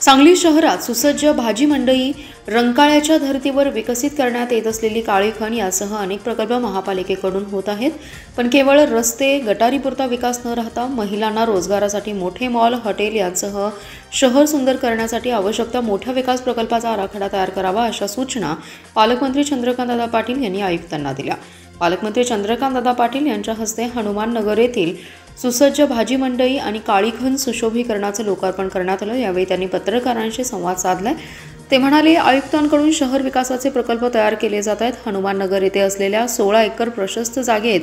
सांगली शहरात सुसज्ज भाजी मंडई रंकाळ्याच्या धर्तीवर विकसित करण्यात येत असलेली काळी खण यासह अनेक प्रकल्प महापालिकेकडून होत आहेत. पण केवळ रस्ते गटारीपुरता विकास न राहता महिलांना रोजगारासाठी मोठे मॉल हॉटेल यांसह शहर सुंदर करण्यासाठी आवश्यक मोठ्या विकास प्रकल्पाचा आराखडा तयार करावा अशा सूचना पालकमंत्री चंद्रकांतदादा पाटील यांनी आयुक्तांना दिल्या. पालकमंत्री चंद्रकांतदादा पाटील यांच्या हस्ते हनुमान नगर येथील सुसज्ज भाजी मंडई आणि काळी खण सुशोभीकरणाचं लोकार्पण करण्यात आलं. यावेळी त्यांनी पत्रकारांशी संवाद साधलाय. ते म्हणाले, आयुक्तांकडून शहर विकासाचे प्रकल्प तयार केले जात आहेत. हनुमान नगर येथे असलेल्या 16 एकर प्रशस्त जागेत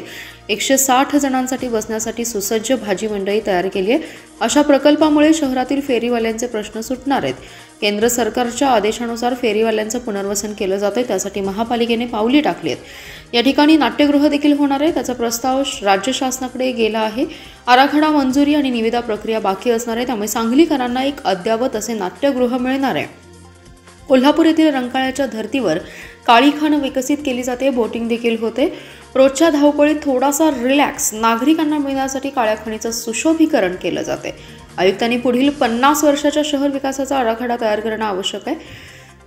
160 जणांसाठी बसण्यासाठी सुसज्ज भाजी मंडई तयार केली आहे. अशा प्रकल्पामुळे शहरातील फेरीवाल्यांचे प्रश्न सुटणार आहेत. केंद्र सरकारच्या आदेशानुसार फेरीवाल्यांचं पुनर्वसन केलं जातं. त्यासाठी महापालिकेने पावले टाकली आहेत. या ठिकाणी नाट्यगृह देखील होणार आहे. त्याचा प्रस्ताव राज्य शासनाकडे गेला आहे. आराखडा मंजुरी आणि निविदा प्रक्रिया बाकी असणार आहे. त्यामुळे सांगलीकरांना एक अद्ययावत असे नाट्यगृह मिळणार आहे. कोल्हापूर येथील रंकाळ्याच्या धर्तीवर काळी खण विकसित केली जाते. बोटिंग देखील होते. रोजच्या धावपळीत थोडासा रिलॅक्स नागरिकांना मिळण्यासाठी काळ्या खणीचं सुशोभीकरण केलं जाते. आयुक्तांनी पुढील 50 वर्षाच्या शहर विकासाचा आराखडा तयार करणं आवश्यक आहे.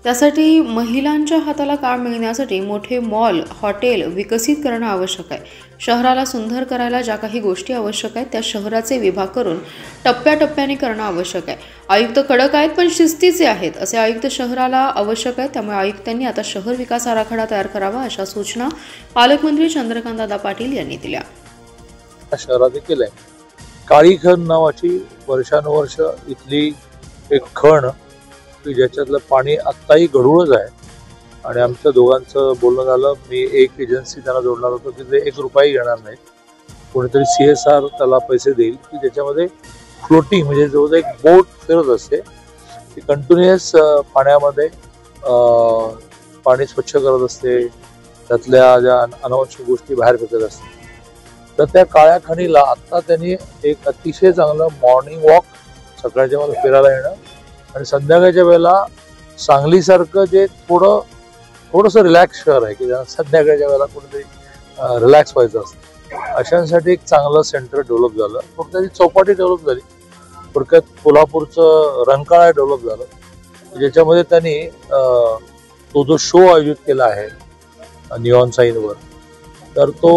त्यासाठी महिलांच्या हाताला काम मिळण्यासाठी मोठे मॉल हॉटेल विकसित करणं आवश्यक आहे. शहराला सुंदर करायला ज्या काही गोष्टी आवश्यक आहेत त्या शहराचे विभाग करून टप्प्याटप्प्याने करणं आवश्यक आहे. आयुक्त कडक आहेत पण शिस्तीचे आहेत असे आयुक्त शहराला आवश्यक आहे. त्यामुळे आयुक्तांनी आता शहर विकास आराखडा तयार करावा अशा सूचना पालकमंत्री चंद्रकांतदादा पाटील यांनी दिल्या. शहरात देखील काळी खण नावाची वर्षानुवर्ष इथली एक खण की ज्याच्यातलं पाणी आत्ताही गढूळच आहे. आणि आमच्या दोघांचं बोलणं झालं. मी एक एजन्सी त्यांना जोडणार होतो की ते 1 रुपया घेणार नाही. कोणीतरी CSR त्याला पैसे देईल की ज्याच्यामध्ये फ्लोटिंग म्हणजे जवळजवळ एक बोट फिरत असते. ती कंटिन्युअस पाण्यामध्ये पाणी स्वच्छ करत असते. त्यातल्या ज्या अनावश्यक गोष्टी बाहेर फेकत असते. तर त्या काळ्या खणीला आत्ता त्यांनी एक अतिशय चांगलं मॉर्निंग वॉक सकाळच्या मला फिरायला येणं आणि संध्याकाळच्या वेळेला सांगलीसारखं जे थोडंसं रिलॅक्स शहर आहे की ज्यांना संध्याकाळच्या वेळेला कुठेतरी रिलॅक्स व्हायचं असतं अशांसाठी एक चांगलं सेंटर डेव्हलप झालं. फक्त त्याची चौपाटी डेव्हलप झाली. थोडक्यात कोल्हापूरचं रंकाळा डेव्हलप झालं ज्याच्यामध्ये त्यांनी तो जो शो आयोजित केला आहे निऑन साईनवर तर तो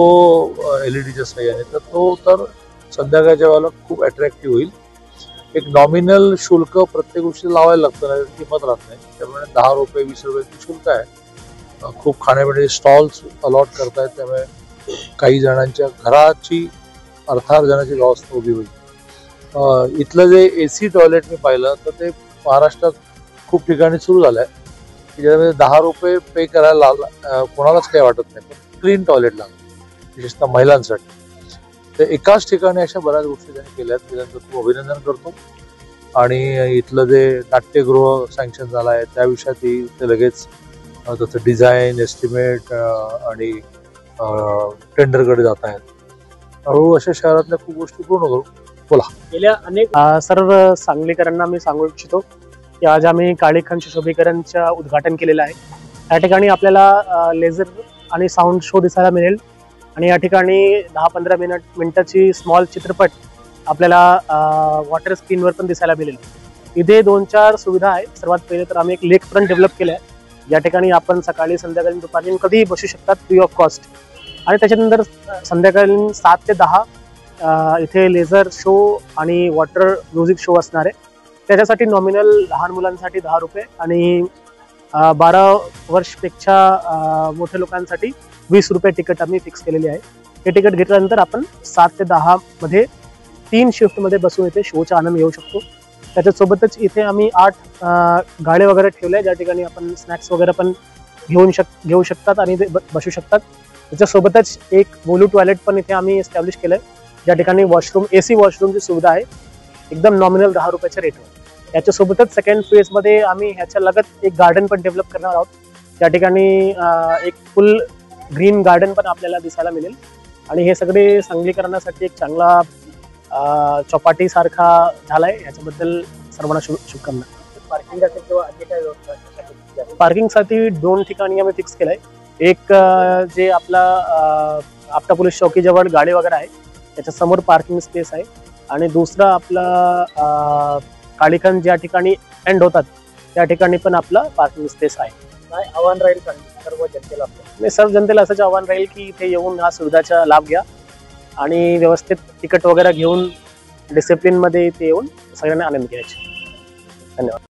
LED साह्याने तर तो तर संध्याकाळच्या वेळेला खूप अट्रॅक्टिव्ह होईल. एक नॉमिनल शुल्क प्रत्येक गोष्टी लावायला लागतं नाही किंमत राहत नाही. त्यामुळे 10 रुपये 20 रुपये शुल्क आहे. खूप खाण्यापिण्याचे स्टॉल्स अलॉट करतायत. त्यामुळे काही जणांच्या घराची अर्थार्जनाची व्यवस्था उभी होईल. इथलं जे AC टॉयलेट मी पाहिलं तर ते महाराष्ट्रात खूप ठिकाणी सुरू झालं आहे की ज्यामध्ये 10 रुपये पे करायला कोणालाच काही वाटत नाही. पण क्लीन टॉयलेट लागतं विशेषतः महिलांसाठी. तर एकाच ठिकाणी अशा बऱ्याच गोष्टी त्यांनी केल्यात. मी त्यांचं खूप अभिनंदन करतो. आणि इथलं जे नाट्यगृह सँक्शन झालं आहे त्या विषयातही ते लगेच त्याचं डिझाईन एस्टिमेट आणि टेंडरकडे जात आहेत. हळूहळू अशा शहरातल्या खूप गोष्टी पूर्ण करू. बोला. गेल्या अनेक सर्व सांगलीकरांना मी सांगू इच्छितो की आज आम्ही काळी खण सुशोभीकरणचं उद्घाटन केलेलं आहे. या ठिकाणी आपल्याला लेझर आणि साऊंड शो दिसायला मिळेल. आणि या ठिकाणी 10-15 मिनिटाची स्मॉल चित्रपट आपल्याला वॉटर स्क्रीनवर पण दिसायला मिळेल. इथे 2-4 सुविधा आहेत. सर्वात पहिले तर आम्ही एक लेक फ्रंट डेव्हलप केलं आहे. या ठिकाणी आपण सकाळी संध्याकाळी दुपारी कधीही बसू शकतात फ्री ऑफ कॉस्ट. आणि त्याच्यानंतर संध्याकाळी 7 ते 10 इथे लेझर शो आणि वॉटर म्युझिक शो असणार आहे. त्याच्यासाठी नॉमिनल लहान मुलांसाठी 10 रुपये आणि 12 वर्षपेक्षा मोठ्या लोकांसाठी 20 रुपये तिकीट आम्ही फिक्स केलेली आहे. हे तिकीट घेतल्यानंतर आपण 7 ते 10 मध्ये 3 शिफ्टमध्ये बसून इथे शोचा आनंद घेऊ शकतो. त्याच्यासोबतच इथे आम्ही 8 गाड्या वगैरे ठेवल्या ज्या ठिकाणी आपण स्नॅक्स वगैरे पण घेऊ शकतात आणि बसू शकतात. त्याच्यासोबतच एक बोलू टॉयलेट पण इथे आम्ही एस्टॅब्लिश केलंय ज्या ठिकाणी वॉशरूम AC वॉशरूमची सुविधा आहे एकदम नॉमिनल 10 रुपयाच्या रेटवर. याच्यासोबतच सेकंड फेजमध्ये आम्ही ह्याच्या लगत एक गार्डन पण डेव्हलप करणार आहोत. त्या ठिकाणी एक फुल ग्रीन गार्डन पण आपल्याला दिसायला मिळेल. आणि हे सगळे सांगलीकरणासाठी एक चांगला चौपाटी सारखा झालाय. याच्याबद्दल सर्वांना शुभकामना. पार्किंगसाठी 2 ठिकाणी आम्ही फिक्स केलंय. एक जे आपला आपटा पोलीस चौकीजवळ गाडी वगैरे आहे त्याच्या समोर पार्किंग स्पेस आहे. आणि दुसरा आपला काळीखण ज्या ठिकाणी एंड होतात त्या ठिकाणी पण आपलं पार्किंग स्पेस आहे. काय आव्हान राहील सर्व जनतेला आपलं? मी सर्व जनतेला असंच आव्हान राहील की इथे येऊन हा सुविधाचा लाभ घ्या आणि व्यवस्थित तिकीट वगैरे घेऊन डिसिप्लिन मध्ये इथे येऊन सगळ्यांना आनंद घ्यायचे. धन्यवाद.